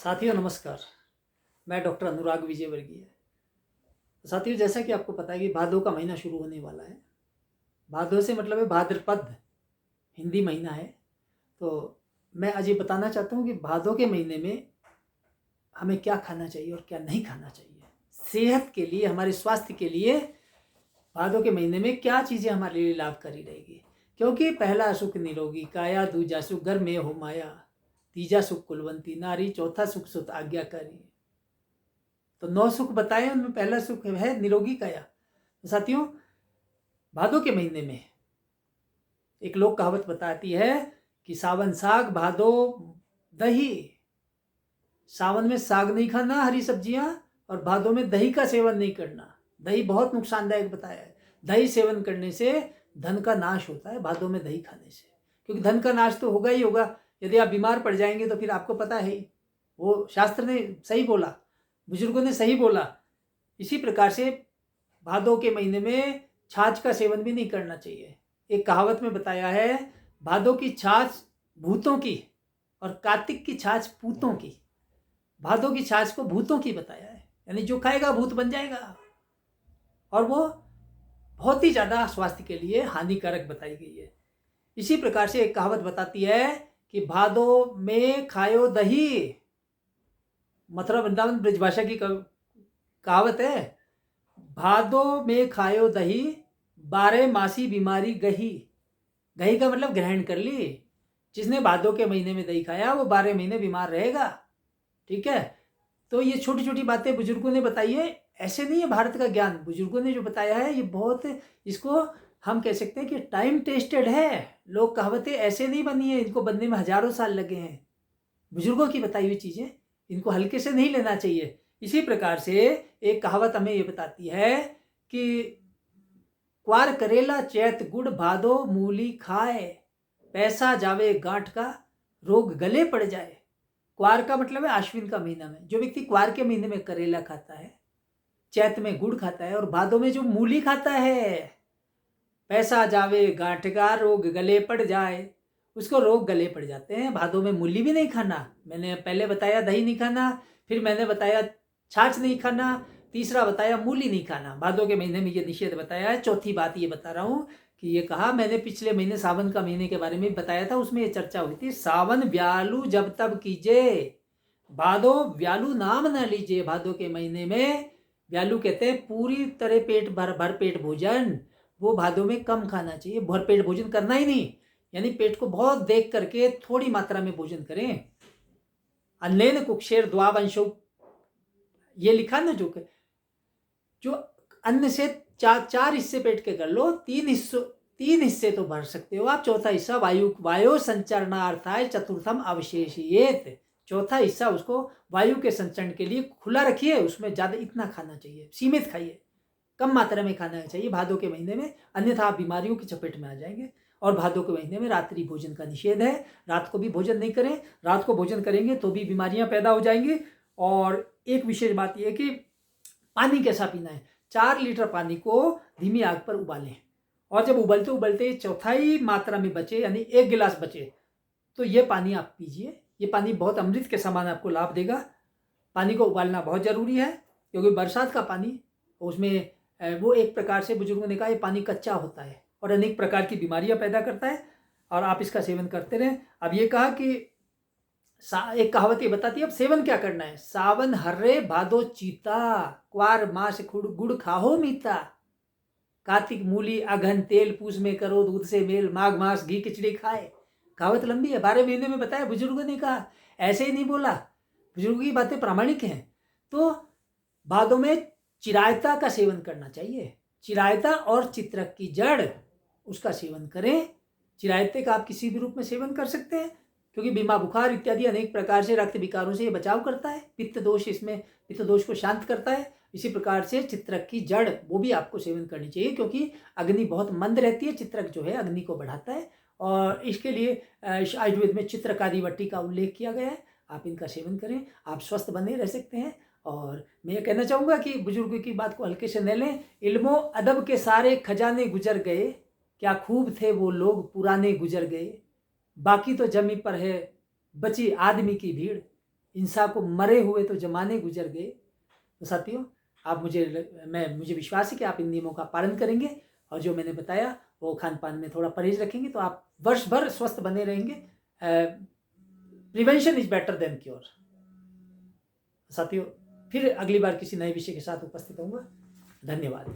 साथियों नमस्कार। मैं डॉक्टर अनुराग विजयवर्गीय। साथियों, जैसा कि आपको पता है कि भादों का महीना शुरू होने वाला है। भादों से मतलब है भाद्रपद, हिंदी महीना है। तो मैं आज ये बताना चाहता हूँ कि भादों के महीने में हमें क्या खाना चाहिए और क्या नहीं खाना चाहिए। सेहत के लिए, हमारे स्वास्थ्य के लिए भादों के महीने में क्या चीज़ें हमारे लिए लाभकारी रहेगी। क्योंकि पहला सुख निरोगी काया, दूजा सुख घर में हो माया, तीजा सुख कुलवंती नारी, चौथा सुख सुत आज्ञाकारी। तो 9 सुख बताए, उनमें पहला सुख है निरोगी काया। तो साथियों, भादों के महीने में एक लोक कहावत बताती है कि सावन साग भादो दही। सावन में साग नहीं खाना, हरी सब्जियां, और भादों में दही का सेवन नहीं करना। दही बहुत नुकसानदायक बताया है। दही सेवन करने से धन का नाश होता है, भादों में दही खाने से। क्योंकि धन का नाश तो होगा ही होगा। यदि आप बीमार पड़ जाएंगे तो फिर आपको पता है ही, वो शास्त्र ने सही बोला, बुजुर्गों ने सही बोला। इसी प्रकार से भादों के महीने में छाछ का सेवन भी नहीं करना चाहिए। एक कहावत में बताया है, भादों की छाछ भूतों की और कार्तिक की छाछ पूतों की। भादों की छाछ को भूतों की बताया है, यानी जो खाएगा भूत बन जाएगा, और वो बहुत ही ज्यादा स्वास्थ्य के लिए हानिकारक बताई गई है। इसी प्रकार से एक कहावत बताती है कि भादों में खायो दही। मथुरा वृंदावन ब्रजभाषा की कहावत है, भादों में खायो दही, 12 मासी बीमारी गही। गही का मतलब ग्रहण कर ली। जिसने भादों के महीने में दही खाया वो 12 महीने बीमार रहेगा। ठीक है। तो ये छोटी छोटी बातें बुजुर्गों ने बताई है, ऐसे नहीं है भारत का ज्ञान। बुजुर्गों ने जो बताया है ये बहुत, इसको हम कह सकते हैं कि टाइम टेस्टेड है। लोग कहावतें ऐसे नहीं बनी है, इनको बनने में हजारों साल लगे हैं। बुजुर्गों की बताई हुई चीजें, इनको हल्के से नहीं लेना चाहिए। इसी प्रकार से एक कहावत हमें ये बताती है कि क्वार करेला चैत गुड़ भादो मूली खाए, पैसा जावे गांठ का रोग गले पड़ जाए। क्वार का मतलब है आश्विन का महीना में। जो व्यक्ति क्वार के महीने में करेला खाता है, चैत में गुड़ खाता है और भादों में जो मूली खाता है, पैसा जावे गांठ का रोग गले पड़ जाए, उसको रोग गले पड़ जाते हैं। भादों में मूली भी नहीं खाना। मैंने पहले बताया दही नहीं खाना, फिर मैंने बताया छाछ नहीं खाना, तीसरा बताया मूली नहीं खाना। भादों के महीने में ये निषेध बताया है। चौथी बात ये बता रहा हूँ कि ये कहा मैंने पिछले महीने सावन का महीने के बारे में बताया था, उसमें ये चर्चा हुई थी, सावन व्यालू जब तब कीजिए, भादो व्यालू नाम न लीजिए। भादों के महीने में व्यालू कहते हैं पूरी तरह पेट भर पेट भोजन। वो भादों में कम खाना चाहिए, भरपेट भोजन करना ही नहीं, यानी पेट को बहुत देख करके थोड़ी मात्रा में भोजन करें। अन्नेन कुक्षेर द्वावंशो, ये लिखा ना, जो अन्न से चार हिस्से पेट के कर लो, तीन हिस्से तो भर सकते हो आप, चौथा हिस्सा वायु संचरणार्थाय चतुर्थम अवशेषियेत। चौथा हिस्सा उसको वायु के संचरण के लिए खुला रखिए, उसमें ज्यादा इतना खाना चाहिए, सीमित खाइए, कम मात्रा में खाना चाहिए भादों के महीने में, अन्यथा आप बीमारियों की चपेट में आ जाएंगे। और भादों के महीने में रात्रि भोजन का निषेध है। रात को भी भोजन नहीं करें, रात को भोजन करेंगे तो भी बीमारियां पैदा हो जाएंगी। और एक विशेष बात यह है कि पानी कैसा पीना है। 4 लीटर पानी को धीमी आग पर उबालें, और जब उबलते उबलते चौथाई मात्रा में बचे, यानी 1 गिलास बचे, तो ये पानी आप पीजिए। ये पानी बहुत अमृत के समान आपको लाभ देगा। पानी को उबालना बहुत जरूरी है, क्योंकि बरसात का पानी, उसमें वो एक प्रकार से बुजुर्गों ने कहा ये पानी कच्चा होता है और अनेक प्रकार की बीमारियां पैदा करता है, और आप इसका सेवन करते रहें। अब ये कहा कि एक कहावत ये बताती है अब सेवन क्या करना है। सावन हर्रे भादो चीता, क्वार मास गुड़ खाहो मीता, कार्तिक मूली अघन तेल, पूस में करो दूध से मेल, माघ मास घी खिचड़ी खाए। कहावत लंबी है, 12 महीने में बताया, बुजुर्गों ने कहा, ऐसे ही नहीं बोला। बुजुर्गों की बातें प्रामाणिक हैं। तो भादों में चिरायता का सेवन करना चाहिए। चिरायता और चित्रक की जड़, उसका सेवन करें। चिरायते का आप किसी भी रूप में सेवन कर सकते हैं, क्योंकि बीमा बुखार इत्यादि अनेक प्रकार से रक्त विकारों से ये बचाव करता है। पित्त दोष, इसमें पित्त दोष को शांत करता है। इसी प्रकार से चित्रक की जड़, वो भी आपको सेवन करनी चाहिए, क्योंकि अग्नि बहुत मंद रहती है। चित्रक जो है अग्नि को बढ़ाता है, और इसके लिए आयुर्वेद में चित्रकारी वट्टी का उल्लेख किया गया है। आप इनका सेवन करें, आप स्वस्थ बने रह सकते हैं। और मैं ये कहना चाहूँगा कि बुजुर्गों की बात को हल्के से न लें। इल्मो अदब के सारे खजाने गुजर गए, क्या खूब थे वो लोग पुराने गुजर गए, बाकी तो जमी पर है बची आदमी की भीड़। इंसान को मरे हुए तो जमाने गुजर गए। तो साथियों, आप मुझे विश्वास है कि आप इन नियमों का पालन करेंगे और जो मैंने बताया वो खान पान में थोड़ा परहेज रखेंगे तो आप वर्ष भर स्वस्थ बने रहेंगे। Prevention is better than cure. साथियों, फिर अगली बार किसी नए विषय के साथ उपस्थित होऊंगा। धन्यवाद।